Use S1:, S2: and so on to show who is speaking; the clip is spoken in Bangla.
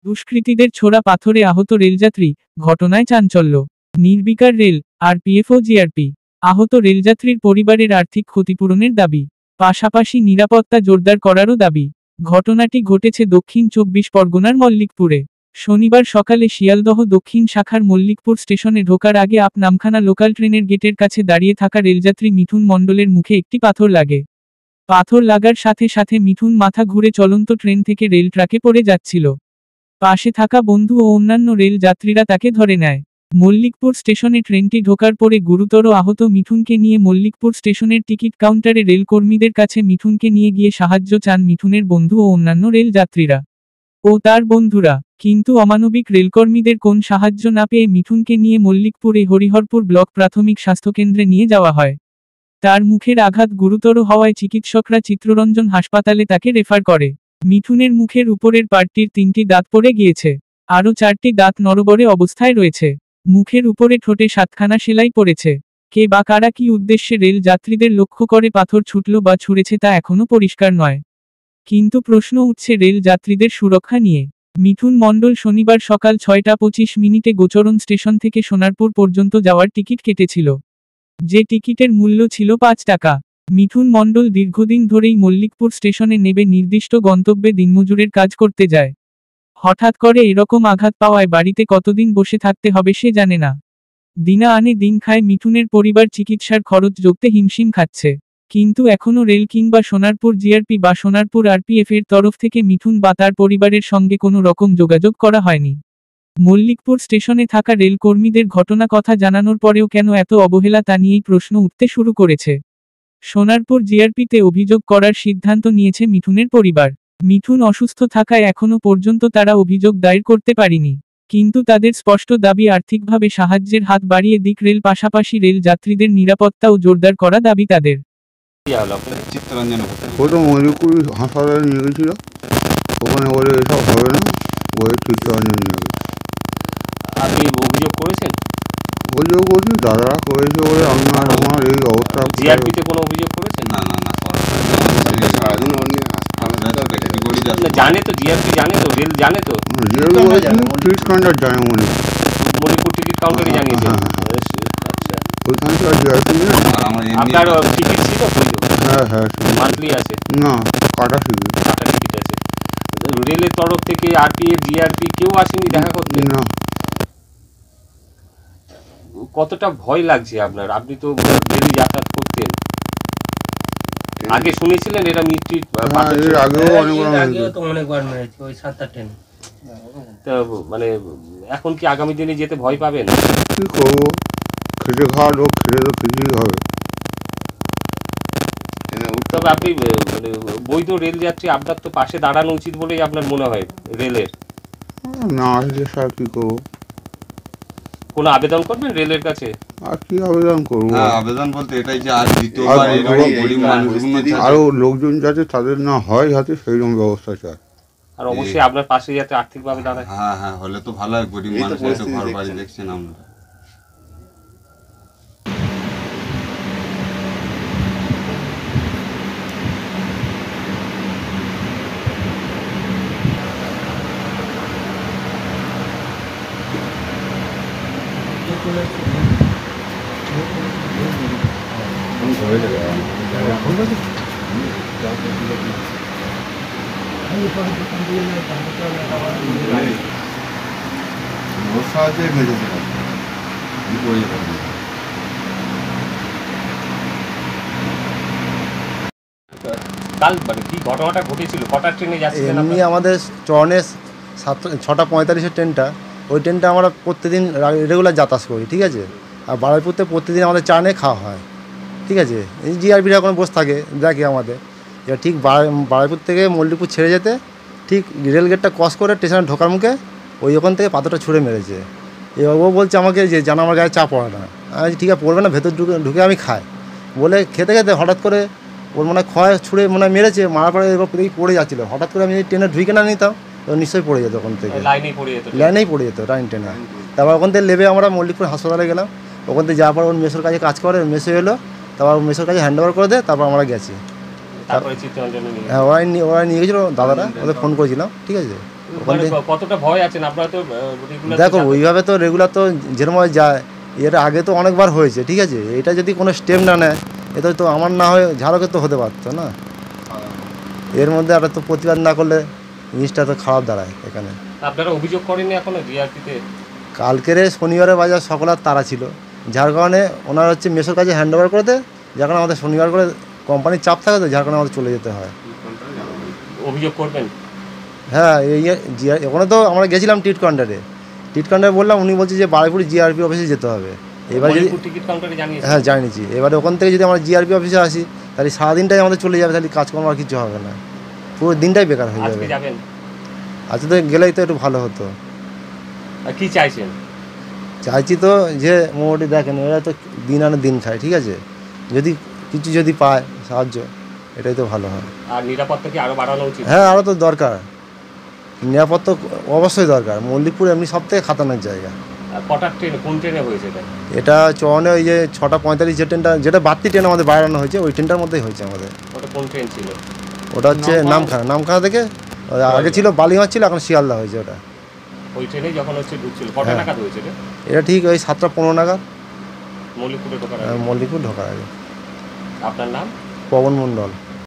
S1: দুষ্কৃতীদের ছোড়া পাথরে আহত রেলযাত্রী, ঘটনায় চাঞ্চল্য। নির্বিকার রেল, আরপিএফ ও জিআরপি। আহত রেলযাত্রীর পরিবারের আর্থিক ক্ষতিপূরণের দাবি, পাশাপাশি নিরাপত্তা জোরদার করারও দাবি। ঘটনাটি ঘটেছে দক্ষিণ ২৪ পরগনার মল্লিকপুরে। শনিবার সকালে শিয়ালদহ দক্ষিণ শাখার মল্লিকপুর স্টেশনে ঢোকার আগে আপ নামখানা লোকাল ট্রেনের গেটের কাছে দাঁড়িয়ে থাকা রেলযাত্রী মিঠুন মণ্ডলের মুখে একটি পাথর লাগে। পাথর লাগার সাথে সাথে মিঠুন মাথা ঘুরে চলন্ত ট্রেন থেকে রেল ট্র্যাকে পড়ে যাচ্ছিল। পাশে থাকা বন্ধু ও অন্যান্য রেল যাত্রীরা তাকে ধরে নেয়। মল্লিকপুর স্টেশনে ট্রেনটি ঢোকার পরে গুরুতর আহত মিঠুনকে নিয়ে মল্লিকপুর স্টেশনের টিকিট কাউন্টারে রেলকর্মীদের কাছে মিঠুনকে নিয়ে গিয়ে সাহায্য চান মিঠুনের বন্ধু ও অন্যান্য রেল যাত্রীরা ও তার বন্ধুরা। কিন্তু অমানবিক রেলকর্মীদের কোন সাহায্য না পেয়ে মিঠুনকে নিয়ে মল্লিকপুরে হরিহরপুর ব্লক প্রাথমিক স্বাস্থ্যকেন্দ্রে নিয়ে যাওয়া হয়। তার মুখের আঘাত গুরুতর হওয়ায় চিকিৎসকরা চিত্তরঞ্জন হাসপাতালে তাকে রেফার করে। মিঠুনের মুখের উপরের পার্টটির ৩টি দাঁত পড়ে গিয়েছে। আরও 4টি দাঁত নড়বড়ে অবস্থায় রয়েছে। মুখের উপরে ঠোঁটে 7খানা সেলাই পড়েছে। কে বা কারা কি উদ্দেশ্যে রেল যাত্রীদের লক্ষ্য করে পাথর ছুটল বা ছুঁড়েছে তা এখনও পরিষ্কার নয়। কিন্তু প্রশ্ন উঠছে রেল যাত্রীদের সুরক্ষা নিয়ে। মিঠুন মণ্ডল শনিবার সকাল ৬টা ২৫ গোচরণ স্টেশন থেকে সোনারপুর পর্যন্ত যাওয়ার টিকিট কেটেছিল, যে টিকিটের মূল্য ছিল ৫ টাকা। মিঠুন মণ্ডল দীর্ঘদিন ধরেই মল্লিকপুর স্টেশনে নেবে নির্দিষ্ট গন্তব্যে দিনমজুরের কাজ করতে যায়। হঠাৎ করে এরকম আঘাত পাওয়ায় বাড়িতে কতদিন বসে থাকতে হবে সে জানে না। দিনা আনে দিন খায় মিঠুনের পরিবার চিকিৎসার খরচ জোগাতে হিমশিম খাচ্ছে। কিন্তু এখনও রেল কিংবা সোনারপুর জিআরপি বা সোনারপুর আরপিএফ এর তরফ থেকে মিঠুন বা তার পরিবারের সঙ্গে কোনো রকম যোগাযোগ করা হয়নি। মল্লিকপুর স্টেশনে থাকা রেল কর্মীদের ঘটনা কথা জানানোর পরেও কেন এত অবহেলা তা নিয়েই প্রশ্ন উঠতে শুরু করেছে। সোনারপুর জিআরপিতে অভিযোগ করার সিদ্ধান্ত নিয়েছে মিঠুনের পরিবার। মিঠুন অসুস্থ থাকায় এখনও পর্যন্ত তারা অভিযোগ দায়ের করতে পারেনি। কিন্তু তাদের স্পষ্ট দাবি আর্থিকভাবে সাহায্যের হাত বাড়িয়ে দিক রেল, পাশাপাশি রেল যাত্রীদের নিরাপত্তাও জোরদার করা দাবি তাদের।
S2: মল্লিকপুর হাসপাতালে নিয়ে গেছিল, ওখানে বলে এসব হবে না, ওই চিত্তরঞ্জন নিয়ে গেছে।
S3: আপনি অভিযোগ করেছেন?
S2: অভিযোগ করছি, দাদারা করেছে বলে আমার এই অবস্থা।
S3: জিআরপিতে কোনো অভিযোগ করেছেন?
S4: না।
S3: জানে তো জিআরপি, জানে তো রেল, জানে তো
S2: টিকিট কাউন্টার জানে
S3: মণিপুর টিকিট কাউন্টারে জানিয়েছেন। আচ্ছা,
S2: ওইখান থেকে জিআরপি
S3: আপনার টিকিট ছিল?
S2: হ্যাঁ
S3: মান্থলি আছে
S2: না, কাটা টিকিট।
S3: কাটা টিকিট আছে। রেলের তরফ থেকে আরপিএফ জিআরপি কেউ আসেনি দেখা করতে?
S2: না।
S3: কতটা ভয় লাগছে আপনার? আপনি তো ডেলি যাতায়াত করতেন, আগে শুনেছিলেন এরা মৃত্যু?
S5: অনেকবার মেরেছে ওই 7টা ট্রেন।
S3: মানে এখন কি আগামী দিনে যেতে ভয় পাবেন?
S2: কি করবো, খেটে খাওয়া লোক, খেটে তো কিছুই হবে।
S3: তবে আপনি মানে বৈধ রেল যাত্রী, আপনার তো পাশে দাঁড়ানো উচিত বলেই আপনার মনে হয় রেলের?
S2: না আসলে স্যার কি করবো।
S3: কোনো আবেদন করবেন রেলের কাছে?
S2: আর কি আবেদন করবো?
S4: আবেদন বলতে এটাই যে আর দ্বিতীয়বার
S2: আরো লোকজন যাতে তাদের না হয়, যাতে সেইরকম ব্যবস্থা চায়।
S3: আর অবশ্যই আপনার পাশে যাতে আর্থিকভাবে দাঁড়ায়।
S4: হ্যাঁ, হলে তো ভালো হয়। গরিব মানুষ ঘর বাড়ি দেখছেন আমরা।
S3: কাল মানে কি ঘটনাটা ঘটেছিল? কটার ট্রেনে যাচ্ছিলেন?
S6: এমনি আমাদের চরণের 6টা 45-এর ট্রেনটা, ওই ট্রেনটা আমরা প্রত্যেকদিন রেগুলার যাতায়াত করি, ঠিক আছে। আর বারুইপুরতে প্রত্যেকদিন আমাদের চা নিয়ে খাওয়া হয়, ঠিক আছে। এই জিআরপিরা এখন বসে থাকে দেখে আমাদের। এবার ঠিক বারুইপুর থেকে মল্লিকপুর ছেড়ে যেতে ঠিক রেলগেটটা ক্রস করে স্টেশনে ঢোকার মুখে ওই ওখান থেকে পাথরটা ছুঁড়ে মেরেছে। এবার ও বলছে আমাকে যে যেন আমার গায়ে চা পড়ে না। আমি ঠিক আছে পড়বে না, ভেতর ঢুকে আমি খাই বলে খেতে খেতে হঠাৎ করে ওর মনে হয় ক্ষয় ছুঁড়ে মনে হয় মেরেছে। মারার পরে এবার পড়ে যাচ্ছিলো। হঠাৎ করে আমি ট্রেনে ঢুকে না নিতাম তো নিশ্চয়ই পড়ে যেত, ওখান থেকে লাইনেই পড়ে যেত, লাইন ট্রেনে। তারপর ওখান থেকে লেবে আমরা মল্লিকপুর হাসপাতালে গেলাম। ওখান থেকে যাওয়ার পর ওর মেসোর কাছে কাজ করে, মেসো এলো, তারপর মেসোর কাছে হ্যান্ড ওভার করে দেয়, তারপর আমরা গেছি। হ্যাঁ, ওরাই নিয়ে গেছিলো দাদারা, ওদের ফোন করেছিলাম, ঠিক আছে।
S3: মানে কতটা ভয় আছেন আপনারা তো রেগুলার
S6: দেখো ওইভাবে তো রেগুলার তো যেরমভাবে যায়, এর আগে তো অনেকবার হয়েছে, ঠিক আছে। এটা যদি কোনো স্টেপ না নেয়, এটা তো আমার না হয়ে ঝাড়কের তো হতে পারতো না। এর মধ্যে একটা তো প্রতিবাদ না করলে জিনিসটা তো খারাপ দাঁড়ায় এখানে।
S3: আপনারা অভিযোগ করেননি এখনো জিআরপিতে?
S6: কালকেরে শনিবারে বাজার সকলার তারা ছিল, যার কারণে ওনার হচ্ছে মেসোর কাছে হ্যান্ড ওভার করে দেয়, যার কারণে আমাদের শনিবার করে কোম্পানির চাপ থাকে, তো যার কারণে আমাদের চলে যেতে হয়।
S3: অভিযোগ করবেন?
S6: হ্যাঁ, এই ওখানে তো আমরা গেছিলাম টিট কাউন্টারে বললাম, উনি বলছে যে বারুইপুর জিআরপি অফিসে যেতে হবে। এবার যদি
S3: টিকিট কাউন্টারে জানিয়েছেন?
S6: হ্যাঁ জানিয়েছি। এবারে ওখান থেকে যদি আমরা জিআরপি অফিসে আসি, তাহলে সারাদিনটাই আমাদের চলে যাবে, তাহলে কাজকর্ম আর কিছু হবে না, পুরো দিনটাই বেকার হয়ে যাবে।
S3: আজকে যাবেন?
S6: আজকে তো গেলেই তো একটু ভালো হতো।
S3: আর কি চাইছেন?
S6: চাইছি তো যে মোটামুটি দেখেন, এরা তো দিন আনে দিন খায়, ঠিক আছে, যদি কিছু যদি পায় সাহায্য, এটাই তো ভালো হয়।
S3: আর নিরাপত্তা কি আরো বাড়ানো উচিত?
S6: হ্যাঁ, আরও তো দরকার, নিরাপত্তা অবশ্যই দরকার। মল্লিকপুর এমনি সব থেকে খাতারনাক জায়গা।
S3: আর কটার ট্রেন, কোন ট্রেনে হয়েছে এটা?
S6: এটা চরণে ওই যে 6:45 যে ট্রেনটা, যেটা বাড়তি ট্রেন আমাদের বাড়ানো হয়েছে, ওই ট্রেনটার মধ্যেই হয়েছে আমাদের।
S3: ওটা কোন ট্রেন ছিল?
S6: ওটা হচ্ছে নামখানা থেকে, আগে ছিল বালিমার, ছিল এখন শিয়ালদা হয়েছে ওটা।
S3: ওই ট্রেনে যখন হচ্ছে ঢুকছিল কটা
S6: হ্যাঁ।
S3: নাগাদ হয়েছে এটা?
S6: এটা ঠিক ওই 7:15 নাগাদ,
S3: মল্লিকপুরে ঢোকার আগে।
S6: মল্লিকপুর ঢোকার আগে।
S3: আপনার নাম?
S6: পবন মণ্ডল।